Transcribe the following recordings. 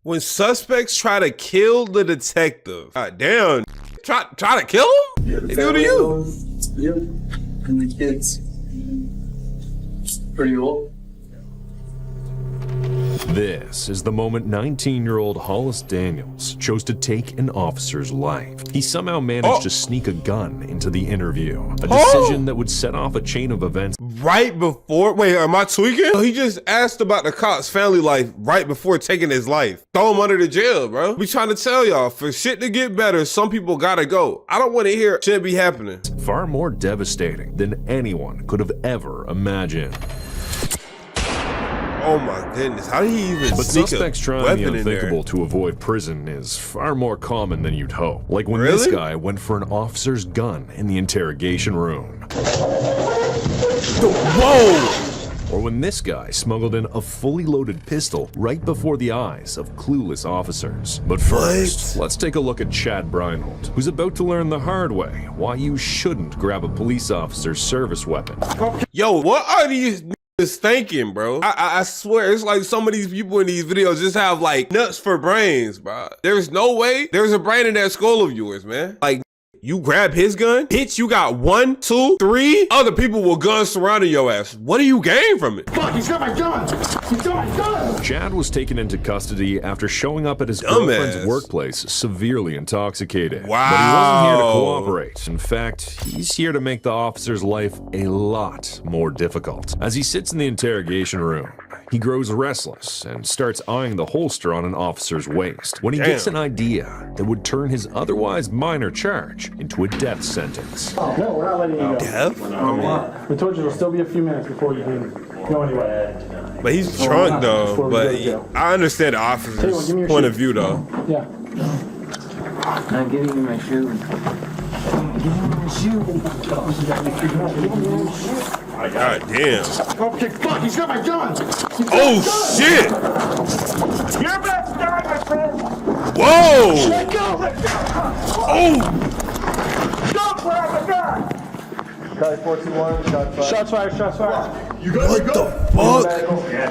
When suspects try to kill the detective. God damn. Try to kill him? Yeah, They do to you. Yep. And the kids. Pretty old. This is the moment 19-year-old Hollis Daniels chose to take an officer's life. He somehow managed to sneak a gun into the interview, a decision that would set off a chain of events. Right before, wait, am I tweaking? He just asked about the cop's family life right before taking his life. Throw him under the jail, bro. We trying to tell y'all, for shit to get better, some people gotta go. I don't want to hear shit be happening. Far more devastating than anyone could have ever imagined. Oh my goodness, how did he even But sneak suspects a trying weapon the in there? unthinkable to avoid prison is far more common than you'd hope. Like when Really? this guy went for an officer's gun in the interrogation room. Whoa! Or when this guy smuggled in a fully loaded pistol right before the eyes of clueless officers. But first, let's take a look at Chad Breinholt, who's about to learn the hard way why you shouldn't grab a police officer's service weapon. Yo, what are these niggas thinking, bro? I swear, it's like some of these people in these videos just have like nuts for brains, bro. There's no way there's a brain in that skull of yours, man. Like, you grab his gun, bitch, you got 1, 2, 3 other people with guns surrounding your ass. What do you gain from it? Fuck, he's got my gun! He's got my gun! Chad was taken into custody after showing up at his girlfriend's workplace severely intoxicated. Wow. But he wasn't here to cooperate. In fact, he's here to make the officer's life a lot more difficult. As he sits in the interrogation room, he grows restless and starts eyeing the holster on an officer's waist when he gets an idea that would turn his otherwise minor charge into a death sentence. Oh, no, we're not letting you go. Death? We told you it'll still be a few minutes before you can go anywhere. But he's drunk though, but I understand the officer's point of view though. Yeah. I'm giving you my shoe. God damn. Okay, fuck, he's got my gun! Oh shit! You're about to die, my friend! Whoa! Let go! Let go! Oh! Don't grab the gun! Charlie 421, shots fired. Shots fired. You got What the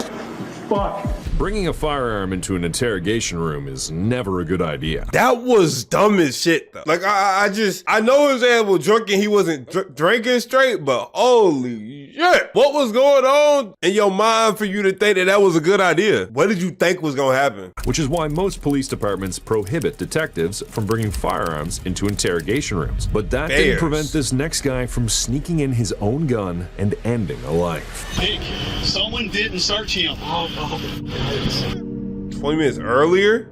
fuck? Fuck. Bringing a firearm into an interrogation room is never a good idea. That was dumb as shit though. Like I know his ass was drunk and he wasn't drinking straight, but holy shit. What was going on in your mind for you to think that was a good idea? What did you think was gonna happen? Which is why most police departments prohibit detectives from bringing firearms into interrogation rooms. But that didn't prevent this next guy from sneaking in his own gun and ending a life. Nick, someone didn't search him. 20 minutes earlier?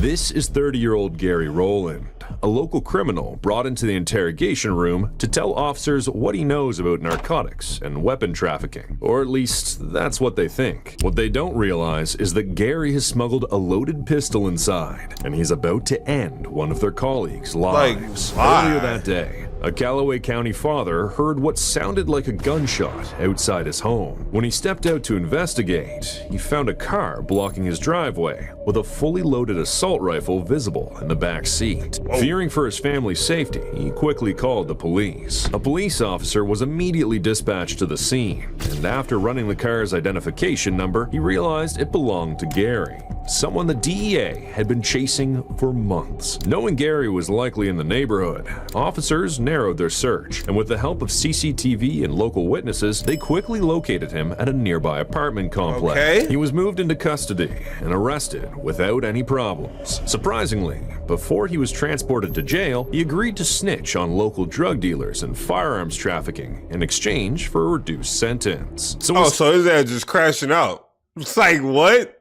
This is 30-year-old Gary Rowland, a local criminal brought into the interrogation room to tell officers what he knows about narcotics and weapon trafficking. Or at least, that's what they think. What they don't realize is that Gary has smuggled a loaded pistol inside, and he's about to end one of their colleagues' lives. Earlier that day, a Callaway County father heard what sounded like a gunshot outside his home. When he stepped out to investigate, he found a car blocking his driveway with a fully loaded assault rifle visible in the back seat. Fearing for his family's safety, he quickly called the police. A police officer was immediately dispatched to the scene, and after running the car's identification number, he realized it belonged to Gary, someone the DEA had been chasing for months. Knowing Gary was likely in the neighborhood, officers narrowed their search, and with the help of CCTV and local witnesses, they quickly located him at a nearby apartment complex. He was moved into custody and arrested without any problems. Surprisingly, before he was transported to jail, he agreed to snitch on local drug dealers and firearms trafficking in exchange for a reduced sentence. So his ass just crashing out. It's like, what?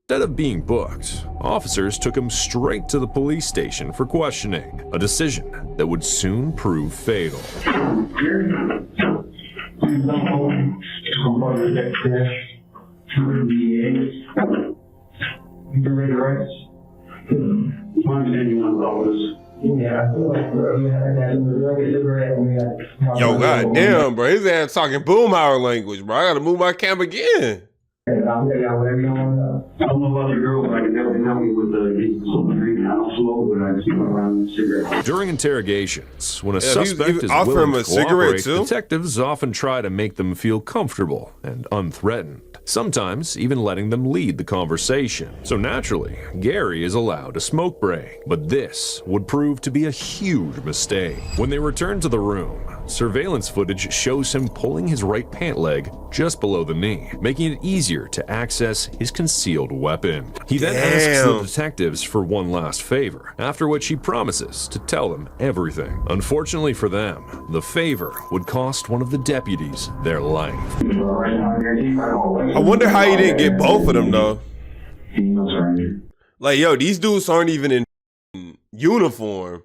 Instead of being booked, officers took him straight to the police station for questioning, a decision that would soon prove fatal. Yo, goddamn, bro, his ass talking Boomhauer language, bro. I gotta move my cam again. I don't know about the girl, but I can definitely help you with the something drinking. I don't smoke, but I keep around the cigarette. During interrogations, when a Yeah, suspect is offer him willing a to cigarette, cooperate, too? detectives often try to make them feel comfortable and unthreatened, sometimes even letting them lead the conversation. So naturally, Gary is allowed a smoke break. But this would prove to be a huge mistake. When they return to the room, surveillance footage shows him pulling his right pant leg just below the knee, making it easier to access his concealed weapon. He then asks the detectives for one last favor, after which he promises to tell them everything. Unfortunately for them, the favor would cost one of the deputies their life. I wonder how he didn't get both of them, though. Like, yo, these dudes aren't even in uniform.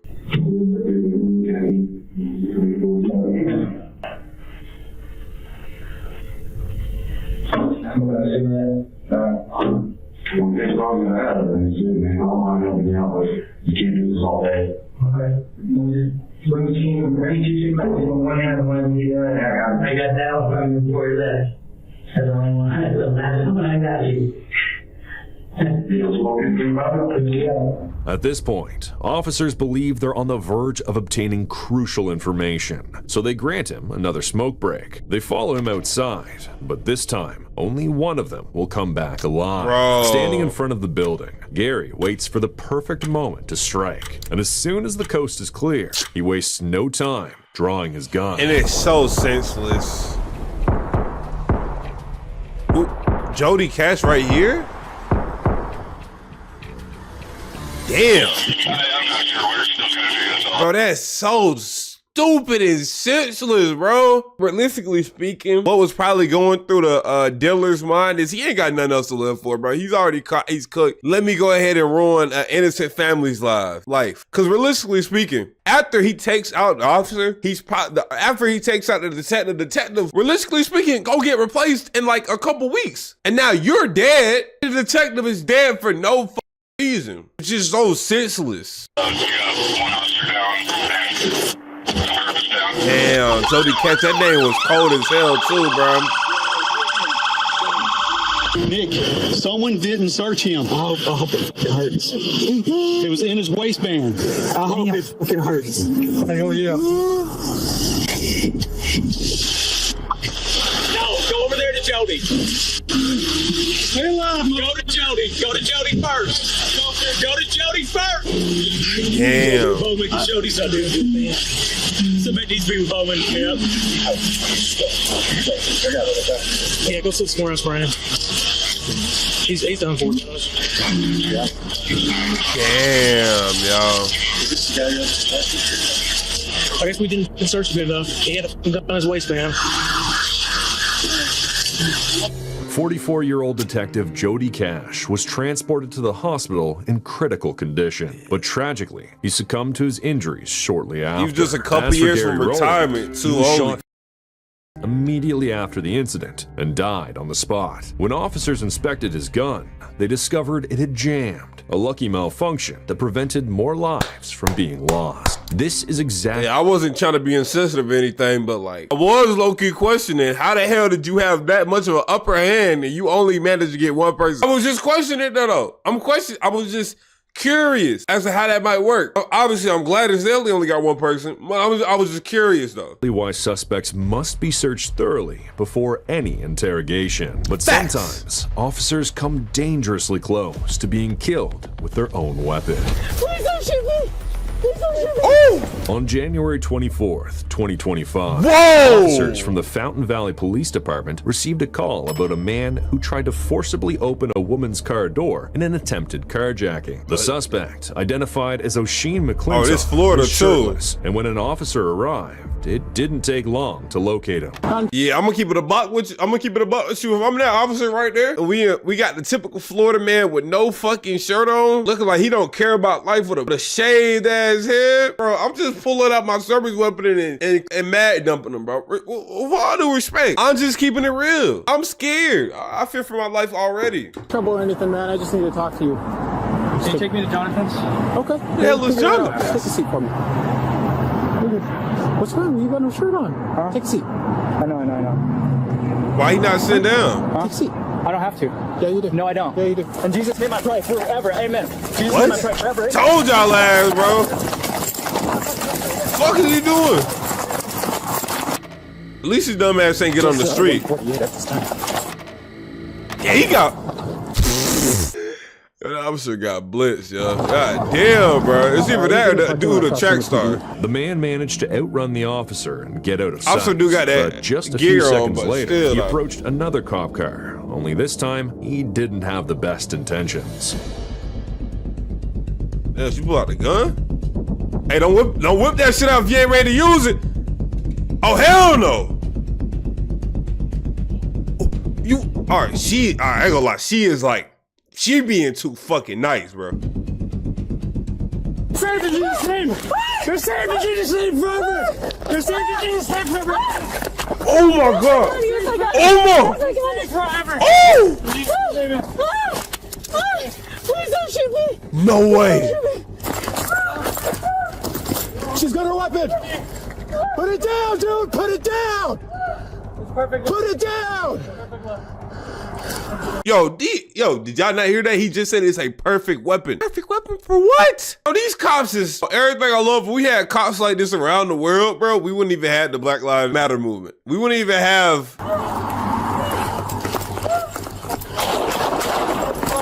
I got that one before that. That's the only one I got you. At this point, officers believe they're on the verge of obtaining crucial information, so they grant him another smoke break. They follow him outside, but this time, only one of them will come back alive. Bro. Standing in front of the building, Gary waits for the perfect moment to strike, and as soon as the coast is clear, he wastes no time drawing his gun. And it's so senseless. Ooh, Jody Cash right here? Damn. I'm not sure we're still gonna do this. Bro, that's so stupid and senseless, bro. Realistically speaking, what was probably going through the dealer's mind is he ain't got nothing else to live for, bro. He's already caught, he's cooked. Let me go ahead and ruin an innocent family's life. Because realistically speaking, after he takes out the officer, after he takes out the detective, realistically speaking, go get replaced in like a couple weeks. And now you're dead. The detective is dead for no reason. It's just so senseless. Damn, Jody Catch, that name was cold as hell too, bro. Nick, someone didn't search him. I hope it hurts. It was in his waistband. I hope it fucking hurts. Hell yeah. No, go over there to Jody. Stay alive, Go to Jody. Go to Jody first. Go to Jody first. Damn. Bowman, Jody's under man. Somebody needs to be with Bowman. Yep. Yeah, go sit somewhere else, Brian. He's done for it. Damn, y'all. I guess we didn't search good enough. He had a gun on his waistband. 44-year-old detective Jody Cash was transported to the hospital in critical condition, but tragically, he succumbed to his injuries shortly after. He was just a couple As for years Gary from retirement, Rowland, too he was old. shot immediately after the incident and died on the spot. When officers inspected his gun, they discovered it had jammed, a lucky malfunction that prevented more lives from being lost. This is exactly... Yeah, I wasn't trying to be insensitive or anything, but like, I was low-key questioning, how the hell did you have that much of an upper hand and you only managed to get one person? I was just questioning it though. I was just curious as to how that might work. Obviously, I'm glad they only got one person. I was just curious though. Why suspects must be searched thoroughly before any interrogation. But Facts. sometimes officers come dangerously close to being killed with their own weapon. Please don't shoot me! Please don't shoot me! Oh! On January 24th, 2025, Whoa! officers from the Fountain Valley Police Department received a call about a man who tried to forcibly open a woman's car door in an attempted carjacking. The suspect, identified as O'Sheen McClintock, Oh, this Florida was too. shirtless, and when an officer arrived, it didn't take long to locate him. Yeah, I'm gonna keep it a buck with you. If I'm that officer right there, and we got the typical Florida man with no fucking shirt on, looking like he don't care about life with a shaved ass head, bro. I'm just pulling out my service weapon and mad dumping him, bro. With all due respect, I'm just keeping it real. I'm scared. I fear for my life already. Trouble or anything, man. I just need to talk to you. Can you take me to Jonathan's? Okay. The hell is figure it out. Jonathan? Take a seat for me. What's wrong? You got no shirt on. Take a seat. I know. Why he not sitting down? Take a seat. I don't have to. Yeah, you do. No, I don't. Yeah, you do. And Jesus made my prayer forever. Amen. Jesus What? made my prayer forever. Amen. Told y'all ass, bro. Fuck is he doing? At least his dumb ass ain't get on the street. 48 at this time. Yeah, he got. That officer got blitzed, yo. God damn, bro. It's either that or that dude a track star. The man managed to outrun the officer and get out of sight. Officer do got that but just a gear few on, seconds but later, still, he like- approached another cop car. Only this time, he didn't have the best intentions. Yeah, she pull out the gun? Hey, don't whip that shit out if you ain't ready to use it. Oh, hell no. Alright, I ain't gonna lie, she being too fucking nice, bro. Save in Jesus' name! You're saved in Jesus' name forever! You're saved in Jesus' name forever! Oh my god! Oh my! Forever! Oh! Please don't shoot me! No way! She's got her weapon! Put it down, dude! Put it down! Put it down! Yo, did y'all not hear that? He just said it's a perfect weapon. Perfect weapon for what? Yo, these cops is everything I love. If we had cops like this around the world, bro, we wouldn't even have the Black Lives Matter movement. We wouldn't even have.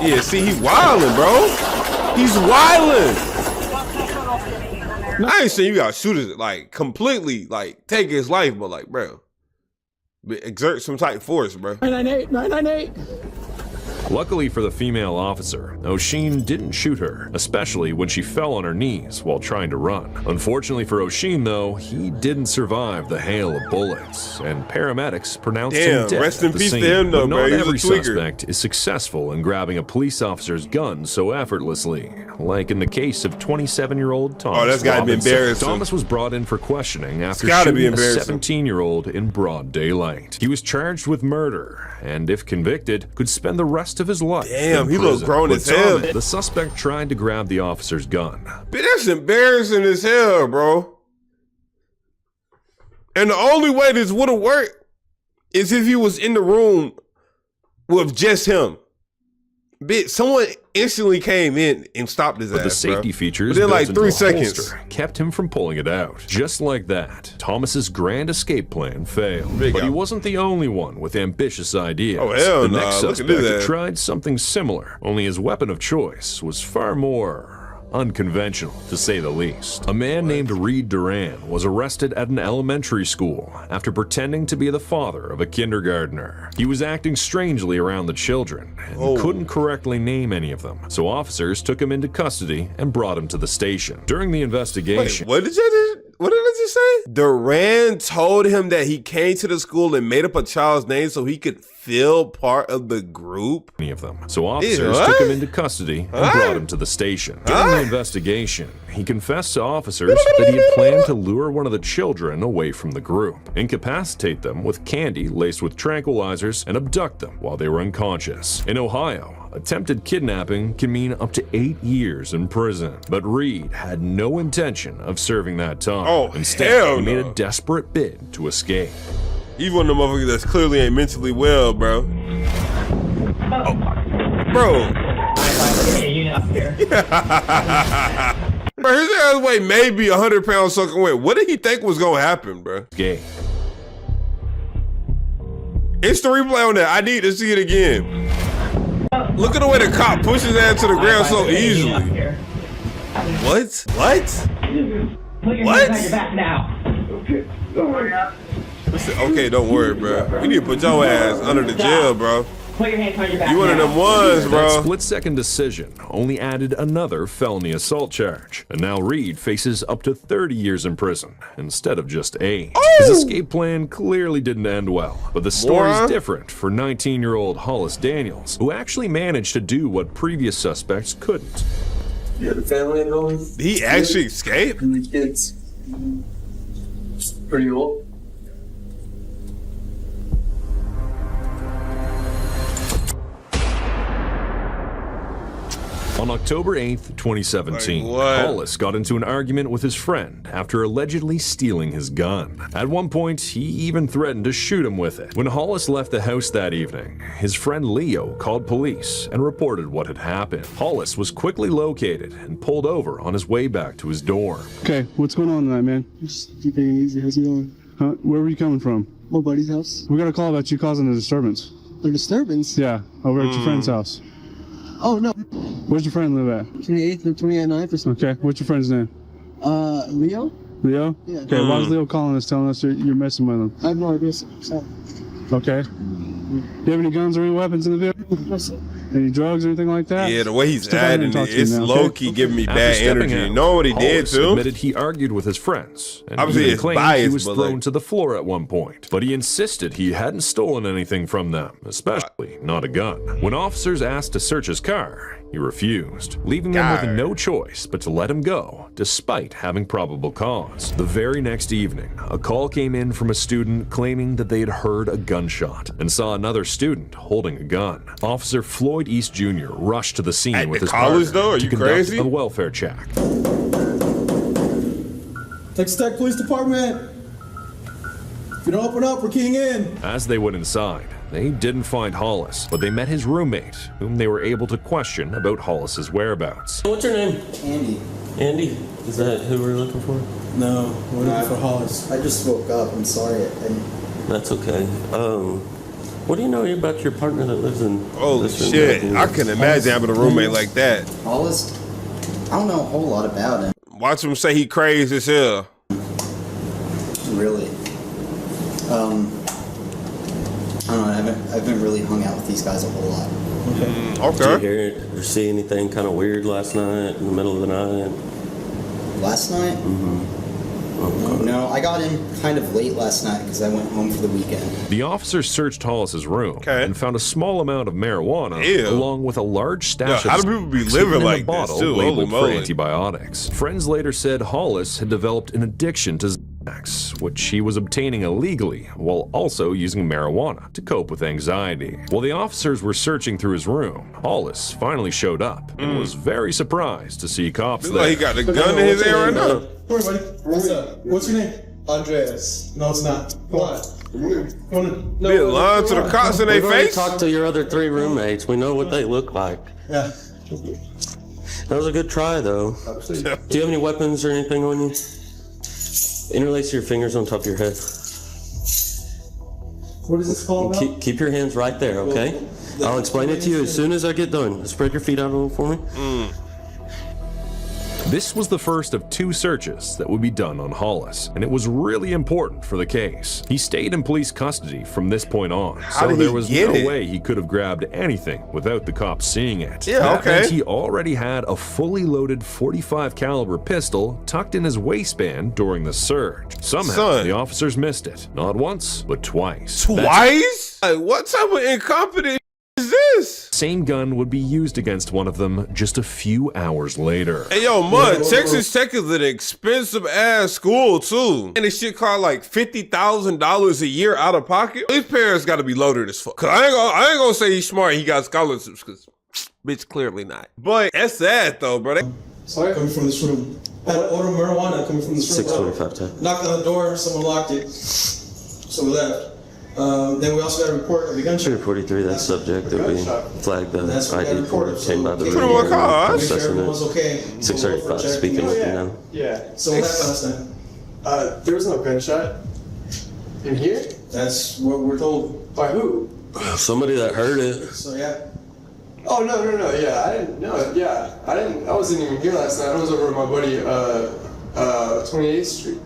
Yeah, see, he wildin', bro. He's wildin'. I ain't saying you gotta shoot it, like, completely, like, take his life, but, like, bro, exert some type of force, bro. 998, 998. Luckily for the female officer, O'Sheen didn't shoot her, especially when she fell on her knees while trying to run. Unfortunately for O'Sheen, though, he didn't survive the hail of bullets, and paramedics pronounced him dead rest in at the peace scene. to him, though, But bro. not He was a every tweaker. suspect is successful in grabbing a police officer's gun so effortlessly, like in the case of 27-year-old Thomas. Oh, that's gotta be Robinson. embarrassing. Thomas was brought in for questioning after gotta be shooting a embarrassing. 17-year-old in broad daylight. He was charged with murder, and if convicted, could spend the rest of his life Damn, in he looked prison. grown But as hell. Thomas, the suspect tried to grab the officer's gun. But that's embarrassing as hell, bro. And the only way this would have worked is if he was in the room with just him. Bitch, someone instantly came in and stopped his But the ass, safety bro. features Within built like into 3 a seconds. holster kept him from pulling it out. Just like that, Thomas's grand escape plan failed. Big But he up. wasn't the only one with ambitious ideas. Oh, hell the nah. next Look at suspect his ass. tried something similar, only his weapon of choice was far more unconventional, to say the least. A man named Reed Duran was arrested at an elementary school after pretending to be the father of a kindergartner. He was acting strangely around the children and couldn't correctly name any of them, so officers took him into custody and brought him to the station. During the investigation, What did I just say? Duran told him that he came to the school and made up a child's name so he could feel part of the group. any of them. So officers what? took him into custody and brought him to the station. During the investigation, he confessed to officers that he had planned to lure one of the children away from the group, incapacitate them with candy laced with tranquilizers, and abduct them while they were unconscious. In Ohio, attempted kidnapping can mean up to 8 years in prison. But Reed had no intention of serving that time. Oh, Instead, hell he made no. a desperate bid to escape. He's one of the motherfuckers that's clearly ain't mentally well, bro. Bro. Bro, his ass weigh maybe 100 pounds soaking wet. What did he think was gonna happen, bro? Escape. It's the replay on that. I need to see it again. Look at the way the cop pushes his ass to the ground so easily. What? What? Put your What? hands on your back now. Listen, okay, don't worry, bro. We need to put your ass under the jail, bro. Put your hands on your back You one of now. them ones, That bro. split-second decision only added another felony assault charge, and now Reed faces up to 30 years in prison instead of just 8. His escape plan clearly didn't end well, but the story's Moron. different for 19-year-old Hollis Daniels, who actually managed to do what previous suspects couldn't. You have a family at home? He actually escaped? How many kids? Pretty old? On October 8th, 2017, Like what? Hollis got into an argument with his friend after allegedly stealing his gun. At one point, he even threatened to shoot him with it. When Hollis left the house that evening, his friend Leo called police and reported what had happened. Hollis was quickly located and pulled over on his way back to his dorm. Okay, what's going on tonight, man? Just keeping it easy. How's it going? Where were you coming from? My buddy's house. We got a call about you causing a disturbance. A disturbance? Yeah, over at your friend's house. Oh, no. Where's your friend live at? 28th or 29th or something. Okay, what's your friend's name? Leo? Leo? Yeah. Okay, why is Leo calling us telling us you're messing with him? I have no idea. So. Okay. Do you have any guns or any weapons in the vehicle? No, sir. Any drugs or anything like that? Yeah, the way he's Step out adding and talk it, to me it's now, low-key okay? giving me After bad stepping energy. out, You know what he did, Hollis too? admitted he argued with his friends and Obviously, even it's claimed he biased, was but, thrown like- to the floor at one point. But he insisted he hadn't stolen anything from them, especially not a gun. When officers asked to search his car, he refused, leaving them with no choice but to let him go, despite having probable cause. The very next evening, a call came in from a student claiming that they had heard a gunshot and saw another student holding a gun. Officer Floyd East Jr. rushed to the scene At with the his college, partner though? Are to you conduct crazy? a welfare check. Texas Tech Police Department. If you don't open up, we're keying in. As they went inside, they didn't find Hollis, but they met his roommate, whom they were able to question about Hollis's whereabouts. What's your name? Andy. Andy? Is that who we're looking for? No, we're looking for Hollis. I just woke up. I'm sorry. That's okay. What do you know about your partner that lives in Holy this room shit. right here? I couldn't imagine having a roommate like that. Hollis? I don't know a whole lot about him. Watch him say he crazy as hell. Really. I don't know. I haven't really hung out with these guys a whole lot. Did you Okay. hear or see anything kind of weird last night in the middle of the night? Last night? No, I got in kind of late last night because I went home for the weekend. The officers searched Hollis's room and found a small amount of marijuana, Ew. along with a large stash Yo, how of do people be hemp living in a like this, bottle too? Holy labeled for moly. antibiotics. Friends later said Hollis had developed an addiction to Xanax, which he was obtaining illegally while also using marijuana to cope with anxiety. While the officers were searching through his room, Hollis finally showed up and was very surprised to see cops Looks there. like he got the gun in his hand right now. Come here, buddy. What's up? What's your name? Andreas. No, it's not. Come on. Come on. Be lying to the cops in their We've already face. talked to your other 3 roommates. We know what they look like. Yeah. That was a good try, though. Do you have any weapons or anything on you? Interlace your fingers on top of your head. What is this called about? Keep your hands right there, okay? I'll explain it to you as soon as I get done. Spread your feet out a little for me. This was the first of 2 searches that would be done on Hollis, and it was really important for the case. He stayed in police custody from this point on, so did there he was get no it? way he could have grabbed anything without the cops seeing it. Yeah, That okay. meant he already had a fully loaded .45 caliber pistol tucked in his waistband during the search. Somehow, Son. the officers missed it. Not once, but twice. Twice? Like, what type of incompetent is this? Same gun would be used against one of them just a few hours later. Hey, yo, Mud, Texas Tech is an expensive ass school, too. And this shit cost like $50,000 a year out of pocket. His parents gotta be loaded as fuck. Cause I ain't gonna say he's smart, he got scholarships, cause bitch, clearly not. But that's sad though, bro. Sorry? Coming from this room. Had an odor of marijuana coming from this room. 625 time. Knocked on the door, someone locked it. So we left. Then we also got a report of a gunshot. 243, that subject that we flagged the That's what we got ID for reported. came by the Put him room. on call, Make sure Assessing everyone's it. okay. 635, speaking with you now. Yeah. So what happened last night? There was no gunshot in here. That's what we're told. By who? Somebody that heard it. So yeah. Oh no. Yeah, I didn't know. Yeah, I wasn't even here last night. I was over at my buddy 28th Street.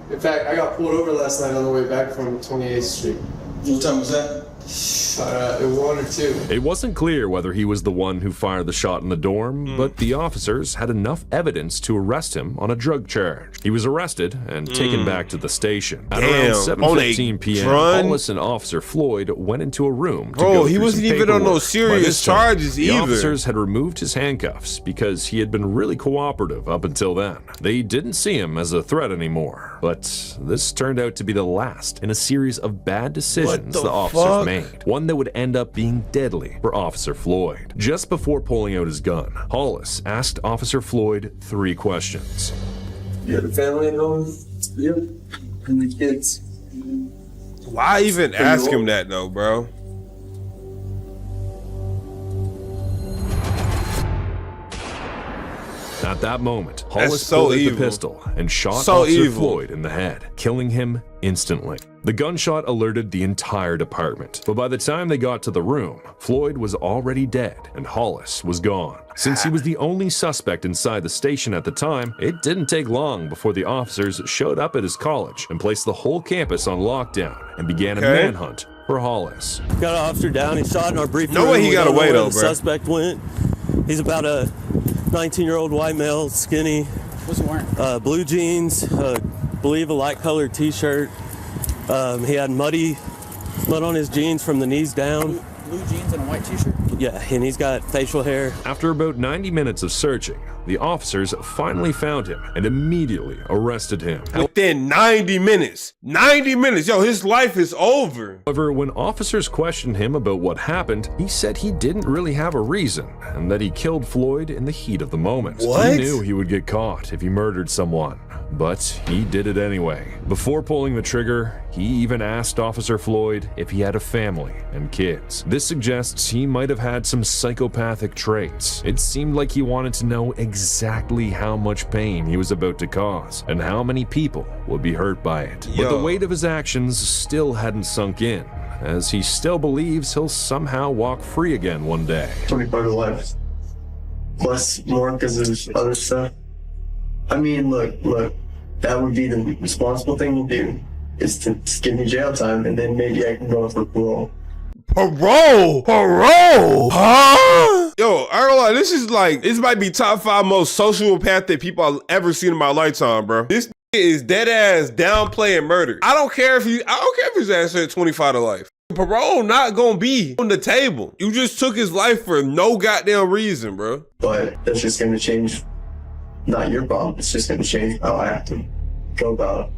In fact, I got pulled over last night on the way back from 28th Street. What time was that? 1 or 2. It wasn't clear whether he was the one who fired the shot in the dorm, but the officers had enough evidence to arrest him on a drug charge. He was arrested and taken back to the station. At Damn, around on a 7:15 p.m., run? Hollis and Officer Floyd went into a room to Bro, go he through wasn't some even on no paperwork. serious By this time, charges the either. officers had removed his handcuffs because he had been really cooperative up until then. They didn't see him as a threat anymore, but this turned out to be the last in a series of bad decisions the the officers fuck? made, one that would end up being deadly for Officer Floyd. Just before pulling out his gun, Hollis asked Officer Floyd 3 questions. You have a family at home? Yep. And the kids. Why even ask him that though, bro? At that moment, Hollis so pulled out the evil. pistol and shot So Officer evil. Floyd in the head, killing him instantly. The gunshot alerted the entire department, but by the time they got to the room, Floyd was already dead and Hollis was gone. Since he was the only suspect inside the station at the time, it didn't take long before the officers showed up at his college and placed the whole campus on lockdown and began a manhunt for Hollis. Got an officer down. He shot in our briefing No room. way he We got don't know away, where though, the bro. suspect went. He's about a 19-year-old white male, skinny. What's he wearing? Blue jeans, believe a light-colored T-shirt. He had mud on his jeans from the knees down. Blue jeans and a white T-shirt? Yeah, and he's got facial hair. After about 90 minutes of searching, the officers finally found him and immediately arrested him. Within 90 minutes. 90 minutes. Yo, his life is over. However, when officers questioned him about what happened, he said he didn't really have a reason and that he killed Floyd in the heat of the moment. What? He knew he would get caught if he murdered someone, but he did it anyway. Before pulling the trigger, he even asked Officer Floyd if he had a family and kids. This suggests he might have had some psychopathic traits. It seemed like he wanted to know exactly how much pain he was about to cause and how many people would be hurt by it. But the weight of his actions still hadn't sunk in, as he still believes he'll somehow walk free again one day. 25 to life. Plus more because of other stuff. I mean, look, that would be the responsible thing to do, is to give me jail time, and then maybe I can go for parole. Parole? Huh? Yo, I don't know, this might be top 5 most sociopathic people I've ever seen in my lifetime, bro. This is dead ass downplaying murder. I don't care if his ass said 25 to life. Parole not gonna be on the table. You just took his life for no goddamn reason, bro. But that's just gonna change, not your problem, it's just gonna change how I have to go about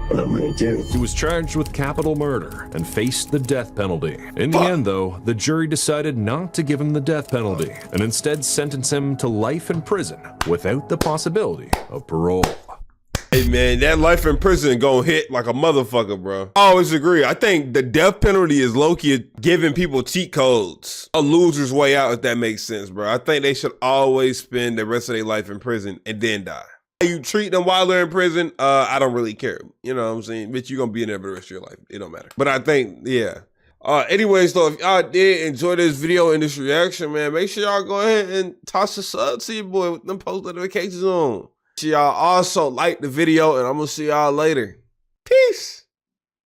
what I'm gonna do. He was charged with capital murder and faced the death penalty. In the end, though, the jury decided not to give him the death penalty and instead sentenced him to life in prison without the possibility of parole. Hey man, that life in prison gonna hit like a motherfucker, bro. I always agree. I think the death penalty is low-key giving people cheat codes. A loser's way out, if that makes sense, bro. I think they should always spend the rest of their life in prison and then die. How you treat them while they're in prison, I don't really care. You know what I'm saying? Bitch, you're gonna be in there for the rest of your life. It don't matter. But I think, yeah. Anyways, though, if y'all did enjoy this video and this reaction, man, make sure y'all go ahead and toss a sub to your boy with them post notifications on. Y'all also like the video, and I'm gonna see y'all later. Peace.